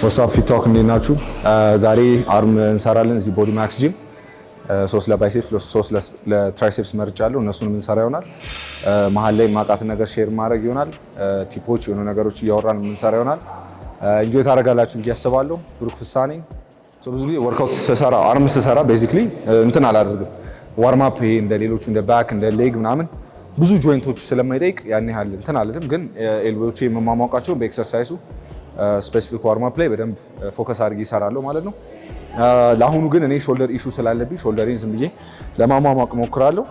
ወሳብ ፊታክ እንዴናችሁ? ዛሬ አርም እንሰራለን እዚህ ቦዲ ማክስ ጂም 3 ለባይሴፕስ 3 ለትራይሴፕስ መርጫለሁ። እነሱን የምንሰራ ይሆናል። መሀል ላይ ማቃት ነገር ሼር ማድረግ ይሆናል። ቲፖች የሆኑ ነገሮች እያወራን የምንሰራ ይሆናል። ኢንጆይ ታደርጋላችሁ ብዬ አስባለሁ። ብሩክ ፍሳኔ ብዙ ጊዜ ወርክአውት ስሰራ አርም ስሰራ ቤዚክሊ እንትን አላደርግም። ዋርም አፕ ይሄ እንደ ሌሎቹ እንደ ባክ እንደ ሌግ ምናምን ብዙ ጆይንቶች ስለማይጠይቅ ያን ያህል እንትን አልልም። ግን ኤልቦዎቼ የምማሟቃቸው በኤክሰርሳይሱ ስፔሲፊክ ዋርም አፕ ላይ በደንብ ፎከስ አድርጌ እሰራለሁ ማለት ነው። ለአሁኑ ግን እኔ ሾልደር ኢሹ ስላለብኝ ሾልደሬን ዝም ብዬ ለማሟሟቅ ሞክራለሁ።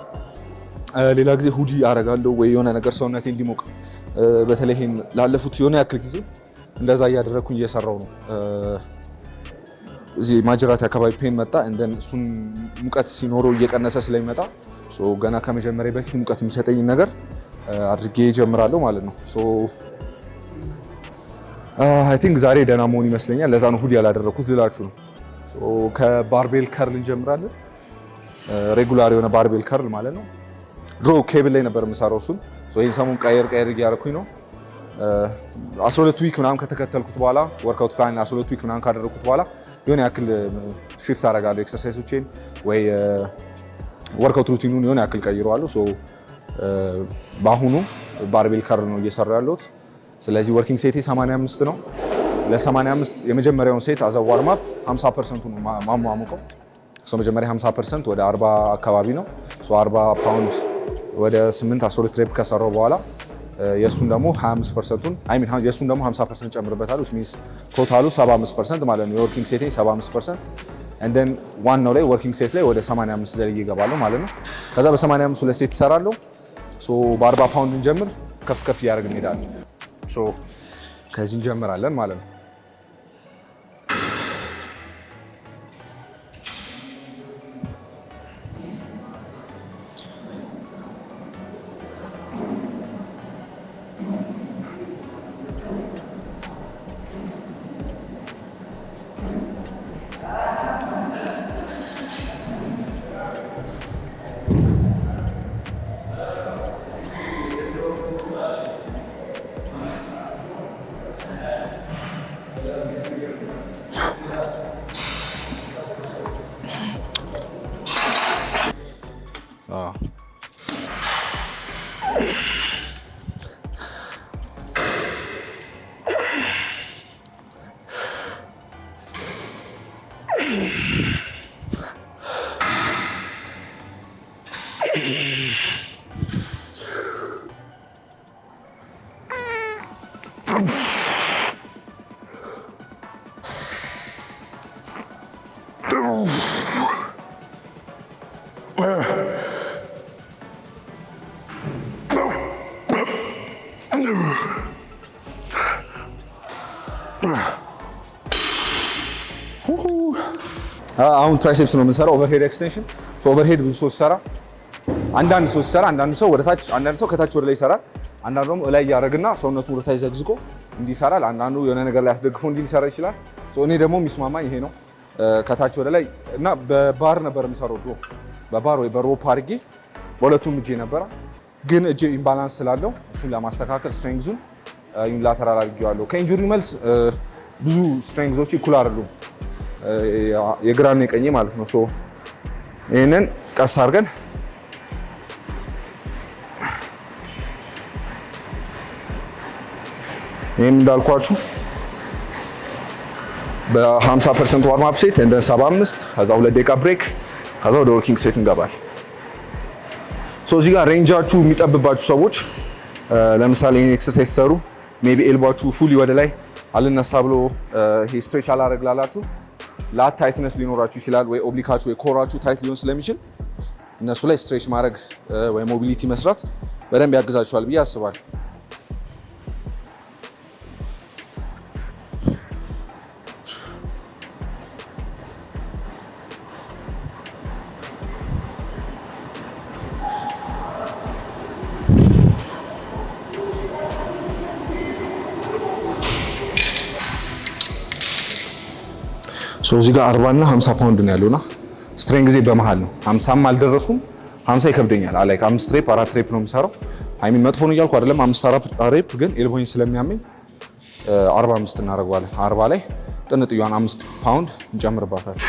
ሌላ ጊዜ ሁዲ አረጋለሁ ወይ የሆነ ነገር ሰውነቴ እንዲሞቅ በተለይ ይሄን ላለፉት የሆነ ያክል ጊዜ እንደዛ እያደረግኩኝ እየሰራው ነው። እዚህ ማጅራት አካባቢ ፔን መጣ እንደን እሱን ሙቀት ሲኖረው እየቀነሰ ስለሚመጣ ገና ከመጀመሪያ በፊት ሙቀት የሚሰጠኝ ነገር አድርጌ እጀምራለሁ ማለት ነው። አይ ቲንክ ዛሬ ደህና መሆን ይመስለኛል። ለዛ ነው ሁዲ ያላደረኩት ልላችሁ ነው። ከባርቤል ከርል እንጀምራለን። ሬጉላር የሆነ ባርቤል ከርል ማለት ነው። ድሮ ኬብል ላይ ነበር የምሰራው እሱን። ይህን ሰሞን ቀየር እያደረኩኝ ነው። 12 ዊክ ምናምን ከተከተልኩት በኋላ ወርክአውት ፕላን 12 ዊክ ምናምን ካደረኩት በኋላ የሆነ ያክል ሽፍት አደርጋለሁ። ኤክሰርሳይሶቼን ወይ ወርክአውት ሩቲኑን የሆነ ያክል ቀይረዋለሁ። በአሁኑ ባርቤል ከርል ነው እየሰራሁ ያለሁት። ስለዚህ ወርኪንግ ሴቴ 85 ነው። ለ85 የመጀመሪያውን ሴት አዘ ዋርም አፕ 50% ነው ማሟሙቀው። መጀመሪያ 50% ወደ 40 አካባቢ ነው። 40 ፓውንድ ወደ 8 12 ሬፕ ከሰራው በኋላ የሱን ደግሞ 25%ን የሱን ደግሞ 50% ጨምርበታለሁ። which means ቶታሉ 75% ማለት ነው። የወርኪንግ ሴቴ 75% and then ዋናው ላይ ወርኪንግ ሴት ላይ ወደ 85 ዘልዬ እገባለሁ ማለት ነው። ከዛ በ85 ሁለት ሴት እሰራለሁ። በ40 ፓውንድ እንጀምር፣ ከፍ ከፍ እያደረግን እንሄዳለን። ከዚህ እንጀምራለን ማለት ነው። አሁን ትራይሴፕስ ነው የምንሰራው። ኦቨርሄድ ኤክስቴንሽን። ኦቨርሄድ ብዙ ሰው ሲሰራ አንዳንድ ሰው ወደ ታች፣ አንዳንድ ሰው ከታች ወደ ላይ ይሰራል። አንዳንዱ ደግሞ ላይ ያደርግና ሰውነቱን ወደ ታች ዘግዝቆ እንዲህ ይሰራል። አንዳንዱ የሆነ ነገር ላይ አስደግፎ እንዲህ ሊሰራ ይችላል። እኔ ደግሞ የሚስማማኝ ይሄ ነው። ከታች ወደ ላይ እና በባር ነበር የምሰራው ድሮ። በባር ወይ በሮፕ አድርጌ በሁለቱም እጄ ነበረ። ግን እጄ ኢምባላንስ ስላለው እሱን ለማስተካከል ስትሬንግዙን ዩኒላተራል አድርጌዋለሁ። ከኢንጁሪ መልስ ብዙ ስትሬንግዞች እኩል አይደሉም፣ የግራና የቀኝ ማለት ነው። ይህንን ቀስ አድርገን ይህም እንዳልኳችሁ በ50% ዋርም አፕ ሴት እንደ 75 ከዛ 2 ደቂቃ ብሬክ ከዛ ወደ ወርኪንግ ሴት እንገባል። እዚህ ጋር ሬንጃችሁ የሚጠብባችሁ ሰዎች ለምሳሌ ኤክሰርሳይዝ ሰሩ ሜቢ ኤልባችሁ ፉሊ ወደ ላይ አልነሳ ብሎ ይሄ ስትሬች አላደርግ ላላችሁ ላት ታይትነስ ሊኖራችሁ ይችላል፣ ወይ ኦብሊካችሁ ወይ ኮራችሁ ታይት ሊሆን ስለሚችል እነሱ ላይ ስትሬች ማድረግ ወይ ሞቢሊቲ መስራት በደንብ ያግዛችኋል ብዬ አስባለሁ። እዚህ ጋር 40 እና 50 ፓውንድ ነው ያለውና ስትሬንግ ጊዜ በመሃል ነው። 50ም አልደረስኩም፣ 50 ይከብደኛል። ላይክ 5 ሬፕ 4 ሬፕ ነው የምሰራው። አይ ሚን መጥፎ ነው እያልኩ አይደለም። 5 4 ሬፕ ግን ኤልቦኝ ስለሚያመኝ 45 እናደርገዋለን። 40 ላይ ጥንጥዩን 5 ፓውንድ እንጨምርባታለን።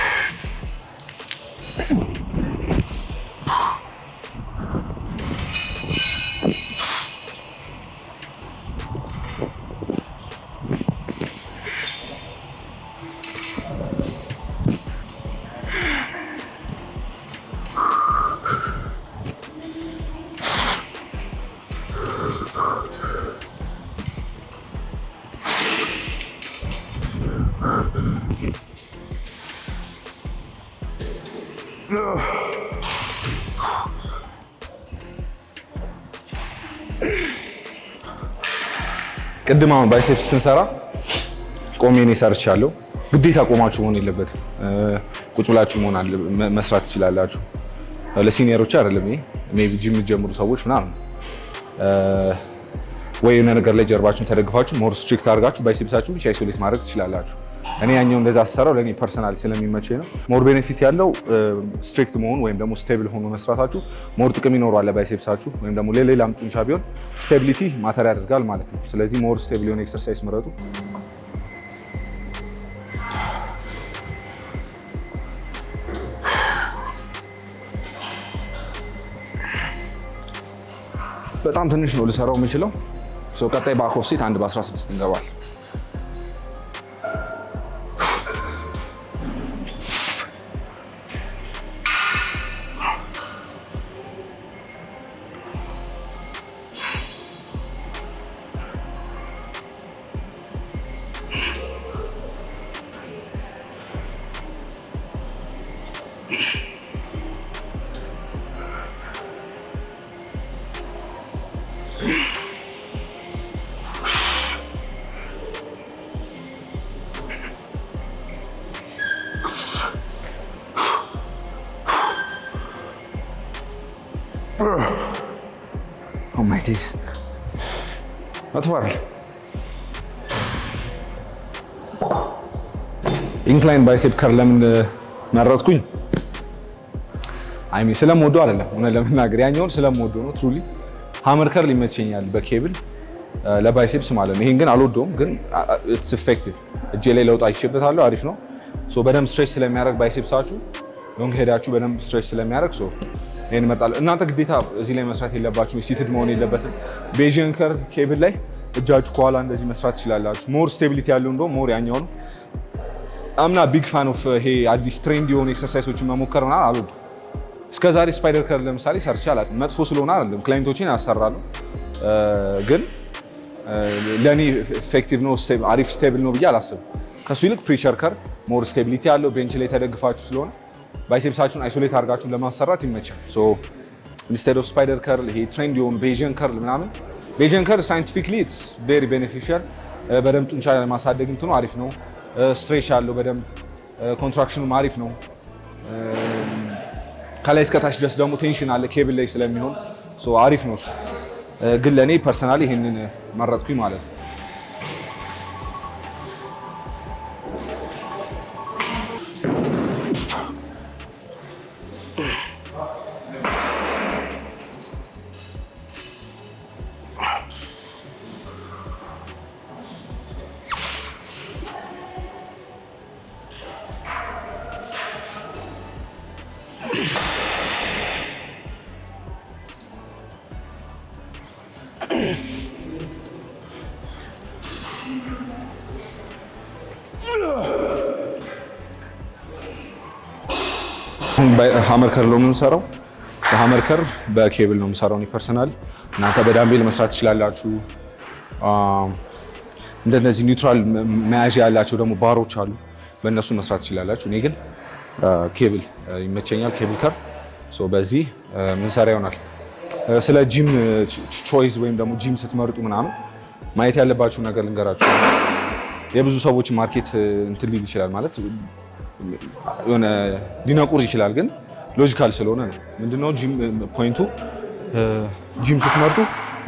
ቅድም አሁን ባይሴፕስ ስንሰራ ቆሜ ነው ሰርቻለሁ። ግዴታ ቆማችሁ መሆን የለበትም። ቁጭ ብላችሁ መስራት ትችላላችሁ። ለሲኒየሮች አይደለም ይሄ። ሜቢ ጂም የምትጀምሩ ሰዎች ምናምን ወይ የሆነ ነገር ላይ ጀርባችሁን ተደግፋችሁ ሞር ስትሪክት አድርጋችሁ ባይሴፕሳችሁን ብቻ አይሶሌት ማድረግ ትችላላችሁ። እኔ ያኛው እንደዛ አሰራው ለኔ ፐርሰናሊ ስለሚመቸኝ ነው። ሞር ቤኔፊት ያለው ስትሪክት መሆን ወይም ደግሞ ስቴብል ሆኖ መስራታችሁ ሞር ጥቅም ይኖረዋል ለባይሴፕሳችሁ ወይም ደግሞ ለሌላም ጡንቻ ቢሆን ስቴቢሊቲ ማተር ያደርጋል ማለት ነው። ስለዚህ ሞር ስቴብል የሆነ ኤክሰርሳይዝ ምረጡ። በጣም ትንሽ ነው ልሰራው የምችለው። ቀጣይ ባክ ኦፍ ሴት 1 በ16 እንገባል። Oh my days. አትዋል ኢንክላይን ባይሴፕ ከር ለምን መረጥኩኝ? አይሚ ስለምወደው አይደለም፣ እውነት ለመናገር ያኛውን ስለምወደው ነው። ትሩሊ ሃመር ከር ሊመቸኛል በኬብል ለባይሴፕስ ማለት ነው። ይሄን ግን አልወደውም፣ ግን ኢትስ ኢፌክቲቭ። እጄ ላይ ለውጥ አይቼበታለሁ። አሪፍ ነው። ሶ በደንብ ስትሬች ስለሚያደርግ ባይሴፕሳችሁ ሎንግ ሄዳችሁ በደንብ ስትሬች ስለሚያደርግ ሶ ይሄን መጣለ። እናንተ ግዴታ እዚህ ላይ መስራት የለባችሁ፣ ሲትድ መሆን የለበትም። ቤዥን ከር ኬብል ላይ እጃችሁ ከኋላ እንደዚህ መስራት ትችላላችሁ። ሞር ስቴቢሊቲ ያለው እንደውም ሞር ያኛው ነው። አምና ቢግ ፋን ኦፍ ይሄ አዲስ ትሬንድ የሆኑ ኤክሰርሳይሶችን መሞከር ምናምን አልወድም። እስከዛሬ ስፓይደር ከር ለምሳሌ ሰርቼ አላውቅም። መጥፎ ስለሆነ አይደለም፣ ክላይንቶችን ያሰራሉ። ግን ለኔ ኢፌክቲቭ ነው፣ አሪፍ ስቴብል ነው ብዬ አላስብም። ከሱ ይልቅ ፕሪቸር ከር ሞር ስቴቢሊቲ ያለው ቤንች ላይ ተደግፋችሁ ስለሆነ ባይሴፕሳችሁን አይሶሌት አድርጋችሁ ለማሰራት ይመቻል። ሶ ኢንስቴድ ኦፍ ስፓይደር ከርል ይሄ ትሬንድ የሆኑ ቤዥን ከርል ምናምን ቤዥን ከርል ሳይንቲፊክሊ ኢትስ ቬሪ ቤኔፊሻል። በደንብ ጡንቻ ለማሳደግ እንትኑ አሪፍ ነው። ስትሬች ያለው በደንብ ኮንትራክሽኑም አሪፍ ነው። ከላይ እስከታች ድረስ ደግሞ ቴንሽን አለ ኬብል ላይ ስለሚሆን ሶ አሪፍ ነው። ግን ለእኔ ፐርሰናሊ ይህንን መረጥኩኝ ማለት ነው። ሃመር ከር ነው የምንሰራው። ሃመር ከር በኬብል ነው የምሰራው እኔ ፐርሰናሊ። እናንተ በዳምቤል መስራት ትችላላችሁ። እንደነዚህ ኒውትራል መያዣ ያላቸው ደግሞ ባሮች አሉ፣ በእነሱ መስራት ትችላላችሁ። እኔ ግን ኬብል ይመቸኛል፣ ኬብል ከር። ሶ በዚህ ምንሰራ ይሆናል። ስለ ጂም ቾይስ ወይም ደግሞ ጂም ስትመርጡ ምናምን ማየት ያለባችሁ ነገር ልንገራችሁ። የብዙ ሰዎች ማርኬት እንትን ሊል ይችላል ማለት የሆነ ሊነቁር ይችላል፣ ግን ሎጂካል ስለሆነ ነው። ምንድነው ጂም ፖይንቱ? ጂም ስትመርጡ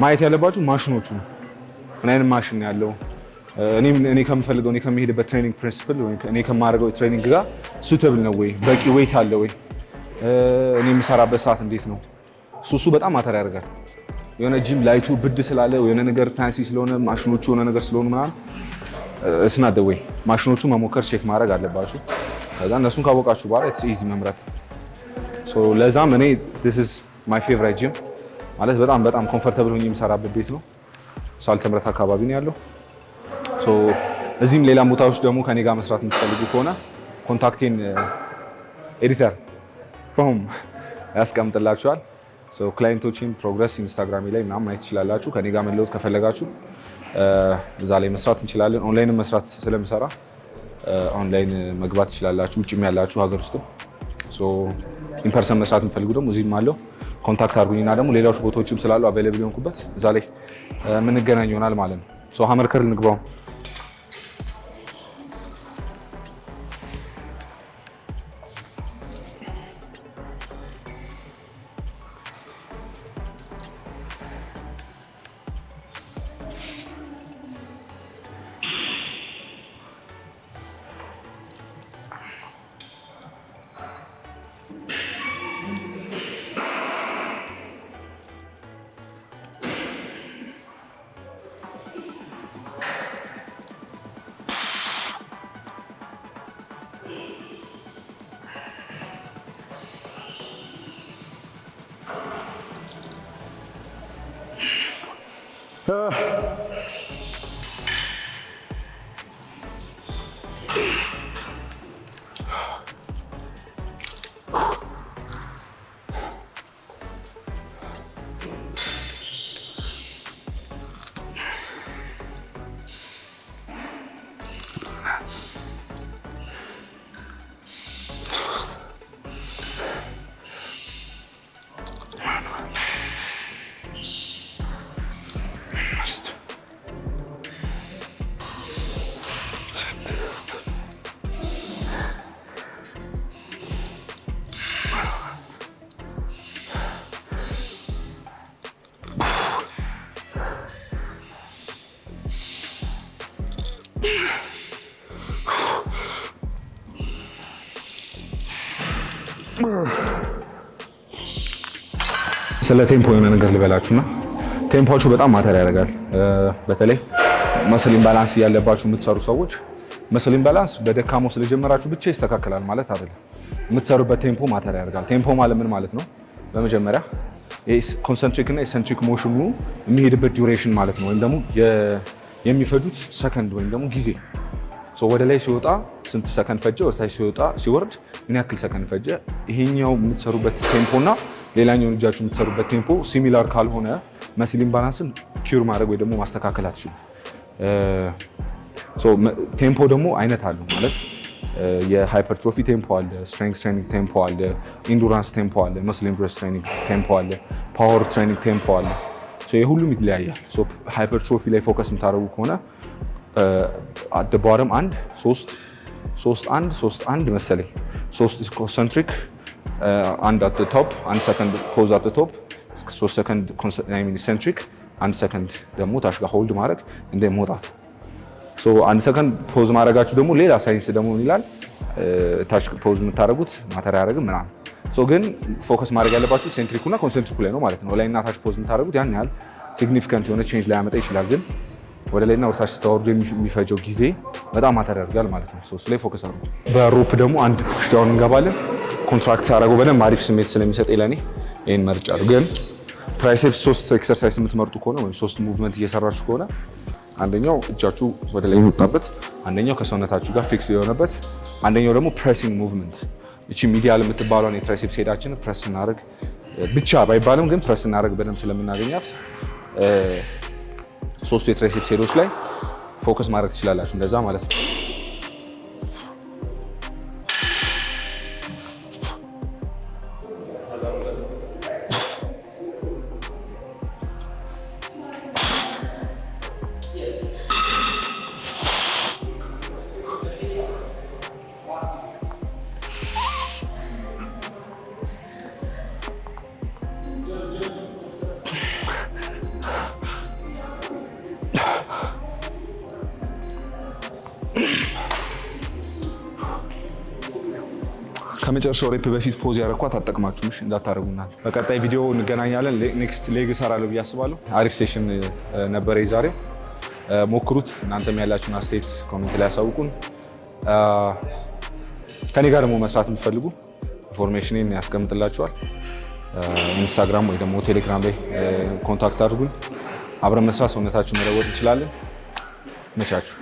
ማየት ያለባችሁ ማሽኖቹ ነው። ምን አይነት ማሽን ነው ያለው? እኔ ከምፈልገው እኔ ከሚሄድበት ትሬኒንግ ፕሪንሲፕል ወይ እኔ ከማደርገው ትሬኒንግ ጋር ሱተብል ነው ወይ? በቂ ዌይት አለ ወይ? እኔ የምሰራበት ሰዓት እንዴት ነው? እሱ በጣም ማተር ያደርጋል። የሆነ ጂም ላይቱ ብድ ስላለ የሆነ ነገር ፋንሲ ስለሆነ ማሽኖቹ የሆነ ነገር ስለሆኑ ምናምን እስና ደዌ ማሽኖቹ መሞከር ቼክ ማድረግ አለባችሁ። ከዛ እነሱን ካወቃችሁ በኋላ ኢትስ ኢዚ መምረጥ። ሶ ለዛም እኔ this is my favorite gym ማለት በጣም ኮምፎርታብል ሆኜ የምሰራበት ቤት ነው። ሳልተ ምሕረት አካባቢ ነው ያለው። ሶ እዚህም ሌላ ቦታዎች ደግሞ ከኔ ጋር መስራት የምትፈልጉ ከሆነ ኮንታክቴን ኤዲተር ፎም ያስቀምጥላችኋል። ሶ ክላይንቶችን ፕሮግረስ ኢንስታግራም ላይ ምናምን ማየት ትችላላችሁ። ከኔ ጋር መለወጥ ከፈለጋችሁ እዛ ላይ መስራት እንችላለን። ኦንላይን መስራት ስለምሰራ ኦንላይን መግባት ትችላላችሁ፣ ውጭም ያላችሁ ሀገር ውስጥ። ሶ ኢንፐርሰን መስራት የምትፈልጉ ደግሞ እዚህም አለው ኮንታክት አድርጉኝና ደግሞ ሌሎች ቦታዎችም ስላሉ አቬይላብል የሆንኩበት እዛ ላይ የምንገናኝ ይሆናል ማለት ነው። ሶ ሀመር ከርል እንግባው። ስለ ቴምፖ የሆነ ነገር ልበላችሁና ቴምፖቹ በጣም ማተር ያደርጋል። በተለይ መስል ኢምባላንስ ያለባችሁ የምትሰሩ ሰዎች መስል ኢምባላንስ በደካማው ስለጀመራችሁ ብቻ ይስተካከላል ማለት አይደለም። የምትሰሩበት ቴምፖ ማተር ያደርጋል። ቴምፖ ማለት ምን ማለት ነው? በመጀመሪያ ኮንሰንትሪክ እና ኤሰንትሪክ ሞሽኑ የሚሄድበት ዲዩሬሽን ማለት ነው። ወይም ደግሞ የሚፈጁት ሰከንድ ወይም ደግሞ ጊዜ ወደ ላይ ሲወጣ ስንት ሰከንድ ፈጀ፣ ወደ ታች ሲወርድ ምን ያክል ሰከንድ ፈጀ። ይሄኛው የምትሰሩበት ቴምፖ እና ሌላኛው እጃችሁ የምትሰሩበት ቴምፖ ሲሚላር ካልሆነ መስል ኢምባላንስን ኪውር ማድረግ ወይ ደግሞ ማስተካከል አትችሉም። ቴምፖ ደግሞ አይነት አለው ማለት የሃይፐርትሮፊ ቴምፖ አለ፣ ስትሬንግዝ ትሬኒንግ ቴምፖ አለ፣ ኢንዱራንስ ቴምፖ አለ፣ መስል ኢንዱራንስ ትሬኒንግ ቴምፖ አለ፣ ፓወር ትሬኒንግ ቴምፖ አለ። የሁሉም ይለያያል። ሃይፐርትሮፊ ላይ ፎከስ የምታደርጉ ከሆነ አት ባረም 1 መሰለኝ 3 ኮንሰንትሪክ አንድ አት ቶፕ 1 ሰከንድ ፖዝ አት ቶፕ 3 ሰከንድ ኢሰንትሪክ 1 ሰከንድ ደግሞ ታች ጋር ሆልድ ማድረግ እንደ መውጣት። 1 ሰከንድ ፖዝ ማድረጋችሁ ደግሞ ሌላ ሳይንስ ደግሞ ይላል ታች ፖዝ የምታደርጉት ማተር አያደርግም ምናምን። ግን ፎከስ ማድረግ ያለባችሁ ሴንትሪኩ እና ኮንሰንትሪኩ ላይ ነው ማለት ነው። ላይና ታች ፖዝ የምታደርጉት ያን ያህል ሲግኒፊካንት የሆነ ቼንጅ ላይ ያመጣ ይችላል፣ ግን ወደ ላይና ወደ ታች ስታወርዱ የሚፈጀው ጊዜ በጣም ማተር ያደርጋል ማለት ነው። እሱ ላይ ፎከስ አድርጉ። በሮፕ ደግሞ አንድ ፑሽ ዳውን እንገባለን። ኮንትራክት አደረገው በደንብ አሪፍ ስሜት ስለሚሰጥ ለኔ ይሄን መርጫለሁ። ግን ትራይሴፕስ 3 ኤክሰርሳይዝ የምትመርጡ ከሆነ ወይም 3 ሙቭመንት እየሰራችሁ ከሆነ አንደኛው እጃችሁ ወደ ላይ የሚወጣበት፣ አንደኛው ከሰውነታችሁ ጋር ፊክስ የሆነበት፣ አንደኛው ደግሞ ፕሬሲንግ ሙቭመንት። እቺ ሚዲያል የምትባለውን የትራይሴፕስ ሄዳችን ፕሬስ እናደርግ ብቻ ባይባልም ግን ፕሬስ እናደርግ በደንብ ስለምናገኛት 3 የትራይሴፕስ ሄዶች ላይ ፎከስ ማድረግ ትችላላችሁ። እንደዛ ማለት ነው። ከመጨረሻው ሬፕ በፊት ፖዝ ያረኳት አጠቅማችሁ እንዳታረጉና። በቀጣይ ቪዲዮ እንገናኛለን። ኔክስት ሌግ እሰራለሁ ብዬ አስባለሁ። አሪፍ ሴሽን ነበረ ዛሬ። ሞክሩት። እናንተም ያላችሁን አስተያየት ኮሜንት ላይ ያሳውቁን። ከኔ ጋር ደግሞ መስራት የምትፈልጉ ኢንፎርሜሽንን ያስቀምጥላችኋል። ኢንስታግራም ወይ ደግሞ ቴሌግራም ላይ ኮንታክት አድርጉን። አብረን መስራት ሰውነታችሁ መለወጥ እንችላለን። መቻችሁ